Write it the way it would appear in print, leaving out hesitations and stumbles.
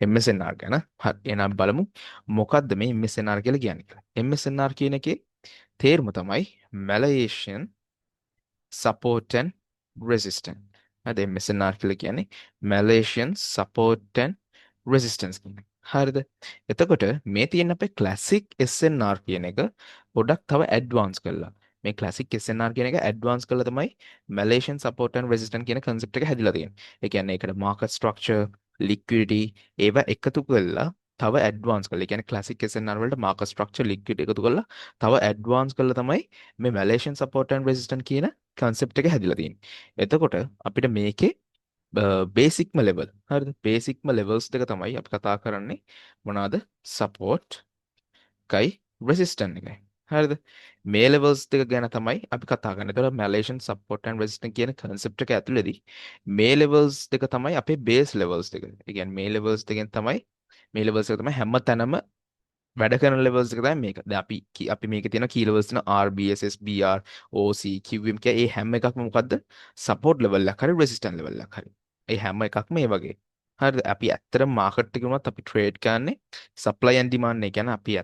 MSNR ගැන. හරි. එහෙනම් බලමු මොකද්ද මේ MSNR කියලා කියන්නේ කියලා. MSNR කියන එකේ තේරුම තමයි Malaysian support and resistance. හරිද? MSNR කියලා කියන්නේ Malaysian support and resistance කියන එක. හරිද? එතකොට මේ තියෙන අපේ classic SNR කියන එක පොඩක් තව advance කරලා. මේ classic SNR කියන එක advance කරලා තමයි Malaysian support and resistance කියන concept එක හැදිලා තියෙන්නේ. ඒ කියන්නේ ඒකට market structure, liquidity ඒවා එකතු කරලා තව advance කරලා. ඒ කියන්නේ classic SNR වලට market structure, liquidity එකතු කරලා තව advance කරලා තමයි මේ Malaysian support and resistance කියන concept එක හැදිලා තියෙන්නේ. එතකොට අපිට මේකේ බේසික්ම ලෙවල් හරිද බේසික්ම ලෙවල්ස් දෙක තමයි අපි කතා කරන්නේ මොනවාද සපෝට් කයි රෙසිස්ටන්ට් එකයි හරිද මේ ලෙවල්ස් දෙක ගැන තමයි අපි කතා කරන්නේ. ඒතකොට මැලේෂියන් සපෝට් ඇන්ඩ් රෙසිස්ටන්ට් කියන concept එක ඇතුළේදී මේ ලෙවල්ස් දෙක තමයි අපේ බේස් ලෙවල්ස් දෙක. ඒ කියන්නේ මේ ලෙවල්ස් දෙකෙන් තමයි මේ ලෙවල්ස් එක තමයි හැම තැනම වැඩ කරන ලෙවල්ස් එක තමයි මේක. දැන් අපි මේකේ තියෙන කී ලෙවල්ස් තියෙන R BSS BR OC QM කිය ඒ හැම එකක්ම මොකද්ද? සපෝට් ලෙවල් එකක් හරි රෙසිස්ටන්ට් ලෙවල් එකක් හරි. ඒ හැම එකක්ම මේ වගේ. හරිද? අපි ඇත්තටම මාකට් එකේ වුණත් අපි ට්‍රේඩ් කරන්නේ සප්ලයි ඇන්ඩ් ඩිමාන්ඩ් එක. කියන්නේ අපි